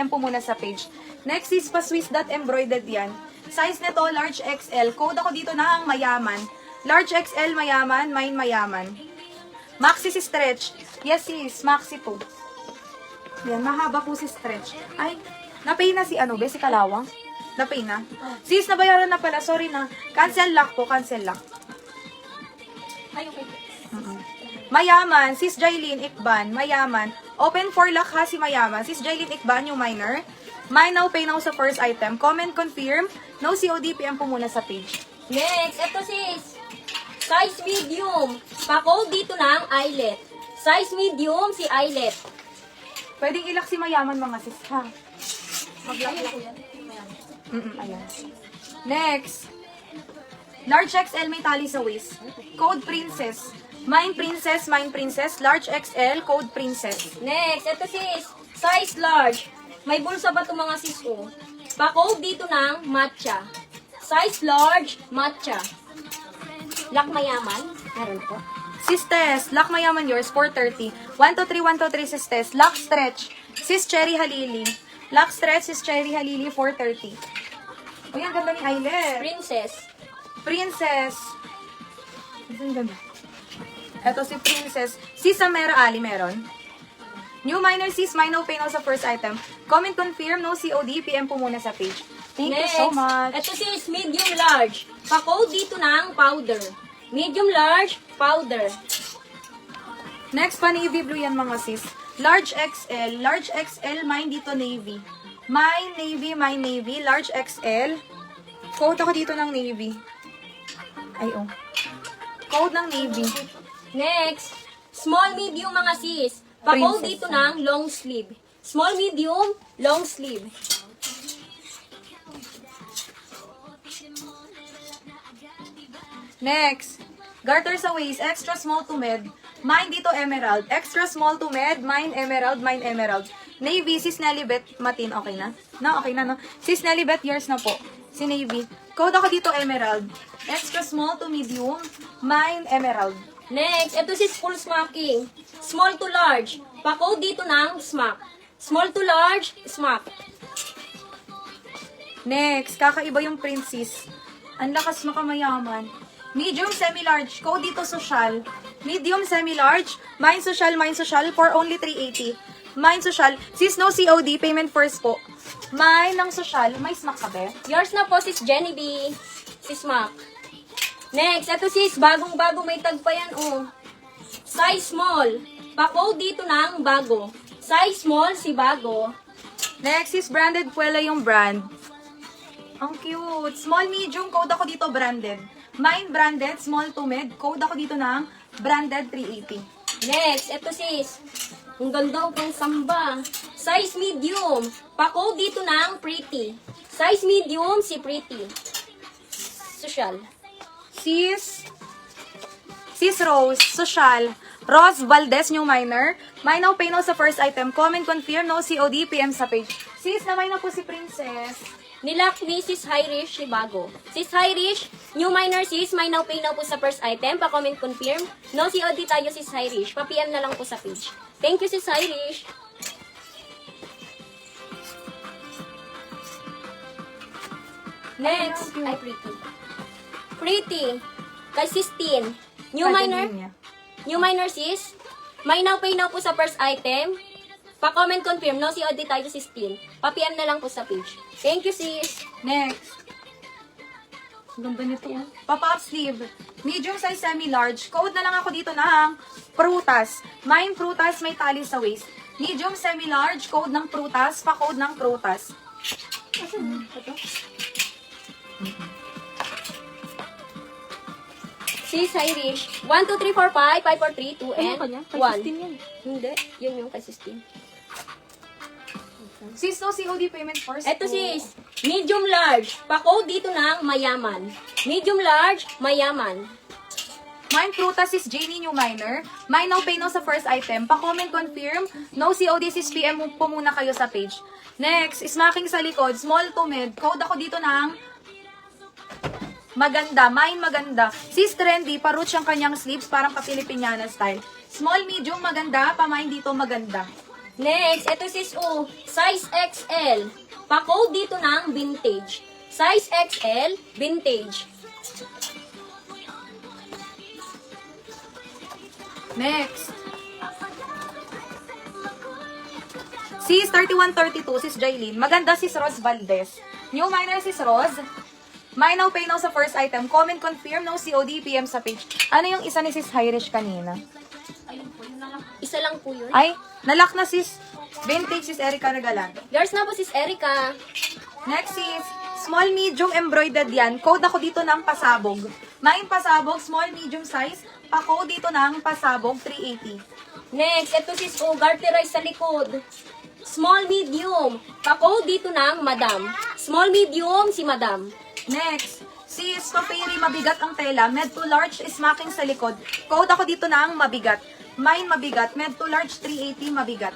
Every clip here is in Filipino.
PM po muna sa page. Next is pa-Swiss dot embroidered yan. Size nito, large XL. Code ako dito na ang mayaman. Large XL, mayaman. Mine, mayaman. Maxi si stretch. Yes, sis. Maxi po. Yan, mahaba po si stretch. Ay, napay na si si Kalawang. Napay na. Sis, nabayaran na pala. Sorry na. Cancel lock po, cancel lock. Ay, okay. Mayaman, sis Jailin Ikban, mayaman. Open for lock ha si mayaman. Sis Jailin Ikban, yung minor. Mine now, pay now sa first item. Comment, confirm. No COD, PM po muna sa page. Next, ito sis. Size medium. Pa-code dito na ang eyelet. Size medium si eyelet. Pwedeng ilak si mayaman mga sis ha. Mag-lock ko yan. Ayan. Next. Large XL may tali sa waist. Code princess. Mine princess, large XL, code princess. Next, ito sis. Size large. May bulsa ba itong mga sis ko? Pa-code dito ng matcha. Size large, matcha. Lock mayaman. Meron po. Sis Tess, lock mayaman yours, 430. 123, sis Tess. Lock stretch. Sis Cherry Halili. Lock stretch, sis Cherry Halili, 430. Uy, ang ganda ni Eyelet. Princess. Princess. Ang ganda. Ito si Princess. Sis Samera Ali, meron. New minor sis, mine no pay no sa first item. Comment confirm, no COD, PM po muna sa page. Thank you so much. Ito sis, medium large. Pa-code dito ng powder. Medium large, powder. Next pa, navy blue yan mga sis. Large XL, mine dito navy. Mine navy, large XL. Code ako dito ng navy. Ay, oh. Code ng navy. Next, small medium mga sis. Pa-code Princess. dito ng long sleeve. Small medium, long sleeve. Next, garter sa waist, extra small to med. Mine dito emerald. Extra small to med, mine emerald, mine emerald. Navy, sis Nelly-Bet Matin, okay na? No, okay na, no? Sis Nelly-Bet, yours na po. Si Navy. Code ako dito emerald. Extra small to medium, mine emerald. Next, ito sis full smacking. Small to large. Pa-code dito ng smack. Small to large, smack. Next, kakaiba yung princess. Ang lakas makamayaman. Medium, semi-large. Code dito social. Medium, semi-large. Mine social for only 380. Mine social. Sis, no COD, payment first po. Mine ng social. May smack ka be? Yours na po sis Jenny B. Si smack. Next, ito sis, bagong-bago may tag pa yan, oh. Size small. Pa-code dito ng bago. Size small si bago. Next is branded Puela yung brand. Ang cute. Small, medium, code ako dito branded. Mine branded, small to mid. Code ako dito ng branded 380. Next, ito sis. Ang ganda ko pang samba. Size medium. Pa-code dito ng pretty. Size medium si pretty. Social. Sis Rose, social. Rose Valdez, new minor. Mine now, pay now sa first item. Comment, confirm, no COD, PM sa page. Sis, namay na po si Princess. Nilak ni sis Highrish si bago. Sis Highrish, new minor sis, may now pay now po sa first item. Pa-comment confirm. No COD tayo sis Highrish. Pa-PM na lang po sa page. Thank you sis Highrish. Next, ay pretty. Pretty. Kay sis Tin. New minor. New minor sis. May now pay now po sa first item. Pa-comment confirm. No COD tayo sis Tin. Pa-PM na lang po sa page. Thank you sis. Next. Ang ganda nito. Pop-up sleeve. Medium size semi-large. Code na lang ako dito ng prutas. Mine prutas, may tali sa waist. Medium semi-large. Code ng prutas. Pa-code ng prutas. Sis Irish. 1, 2, 3, 4, 5, 5, 4, 3, 2, and 1. yan. Hindi. Yun yung kay sis Tin. Sis, no COD payment first. Eto sis. Medium large. Pa-code dito ng mayaman. Medium large, mayaman. Mine prutas is Janie new minor. Mine now pay now sa first item. Pa-comment confirm. No COD sis PM po muna kayo sa page. Next, smacking sa likod. Small to mid. Code ako dito ng maganda. Mine maganda. Sis trendy. Paruch ang kanyang sleeves. Parang pa-Filipiniana style. Small, medium, maganda. Pa-mine dito maganda. Next, ito sis size XL. Pa-code dito ng vintage. Size XL, vintage. Next. Sis 3132, sis Jailin. Maganda sis Rose Valdez. New minor sis Rose. May now pay now sa first item. Comment confirm no COD PM sa page. Ano yung isa ni sis Irish kanina? Isa lang po yun. Ay, nalock na sis. Vintage sis Erica Regalan. Yours na po sis Erica. Next is small medium embroidered yan. Code ako dito ng pasabog. Main pasabog, small medium size. Pa-code dito ng pasabog 380. Next, ito sis garterize sa likod. Small medium. Pa-code dito ng madam. Small medium si madam. Next, sis papiri mabigat ang tela. Med to large smacking sa likod. Code ako dito ng mabigat. Mine mabigat. Med to large 380 mabigat.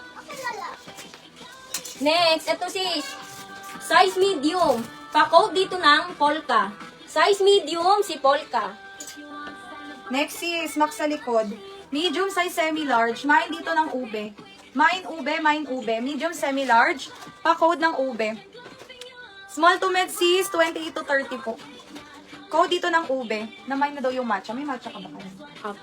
Next, ito sis size medium. Pa-code dito ng polka. Size medium si polka. Next is max sa likod. Medium size semi-large. Mine dito ng ube. Mine ube, mine ube. Medium semi-large. Pa-code ng ube. Small to med sis, 28 to 30 po. Code dito ng ube. Na mine na daw yung matcha. May matcha ka ba kayo? Up.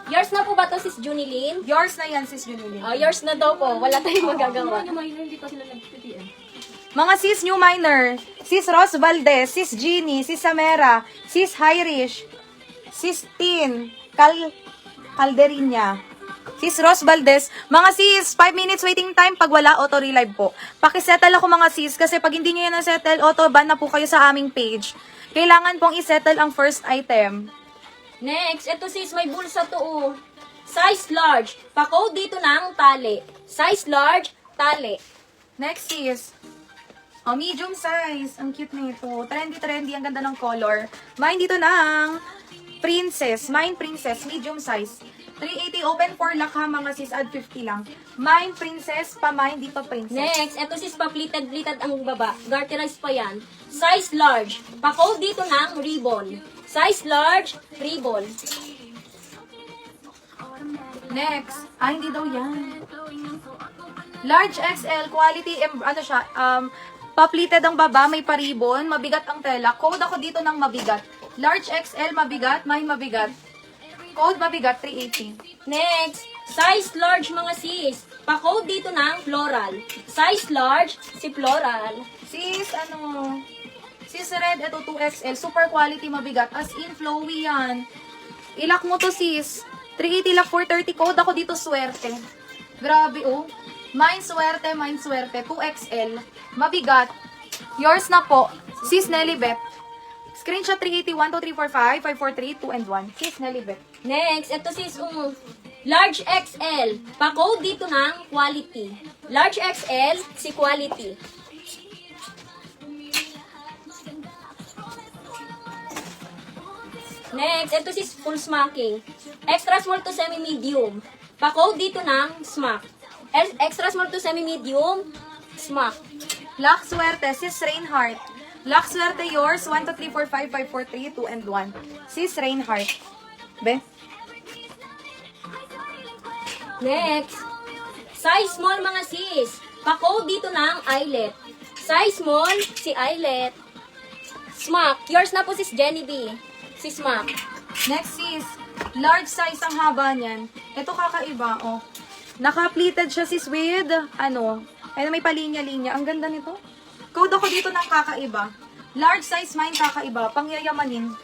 Yours na po ba to sis Junilyn? Yours na yan sis Junilin. Yours na daw po. Wala tayong magagawa. Mga sis new minor. Sis Rose Valdez. Sis Jeannie. Sis Samera. Sis Irish. Sis Tin. Calderinia. Sis Rose Valdez. Mga sis, 5 minutes waiting time. Pag wala, auto-relive po. Pakisettle ako mga sis, kasi pag hindi nyo yan na-settle, auto-ban na po kayo sa aming page. Kailangan pong isettle ang first item. Next, ito sis, may bulsa to Size large. Pa-code dito ng tali. Size large, tali. Next sis. Medium size. Ang cute nito. Trendy. Ang ganda ng color. Mine dito ng princess. Mine princess. Medium size. 380 open for lock ha mga sis. Add 50 lang. Mine princess. Mine dito princess. Next, ito sis, pa-pleated ang baba. Garterize pa yan. Size large. Pa-code dito ng ribbon. Size large, ribbon. Next. Hindi daw yan. Large XL. Quality. Pa-pleated ang baba. May paribon. Mabigat ang tela. Code ako dito ng mabigat. Large XL. Mabigat. Mine mabigat. Code mabigat. 380. Next, size large mga sis. Pa-code dito ng floral. Size large, si floral. Sis, Sis Red, ito 2XL. Super quality, mabigat. As in, flowy yan. Ilak mo to, sis. 380 lock 430. Code ako dito, swerte. Grabe, oh. Mine swerte. 2XL. Mabigat. Yours na po. Sis Nelly Beth. Screenshot 380, 1, 2, 3, 4, 5, 5, 4, 3, 2, and 1. Sis Nelly Beth. Next, ito sis, large XL. Pa-code dito ng quality. Large XL, si quality. Next, ito sis, full smacking. Extra small to semi-medium. Pa-code dito ng smack. Extra small to semi-medium, smack. Lock swerte. Sis Reinhardt. Lock swerte yours. 1, 2, 3, 4, 5, 5, 4, 3, 2, and 1. Sis Reinhardt. Be? Next, size small mga sis. Pa-code dito ng eyelet. Size small, si eyelet. Smack. Yours na po sis Jenny B. Si Smack. Next sis, large size ang haba niyan. Ito kakaiba, oh. Naka-pleated siya sis with, may palinya-linya. Ang ganda nito. Code ako dito ng kakaiba. Large size mine kakaiba, pangyayamanin.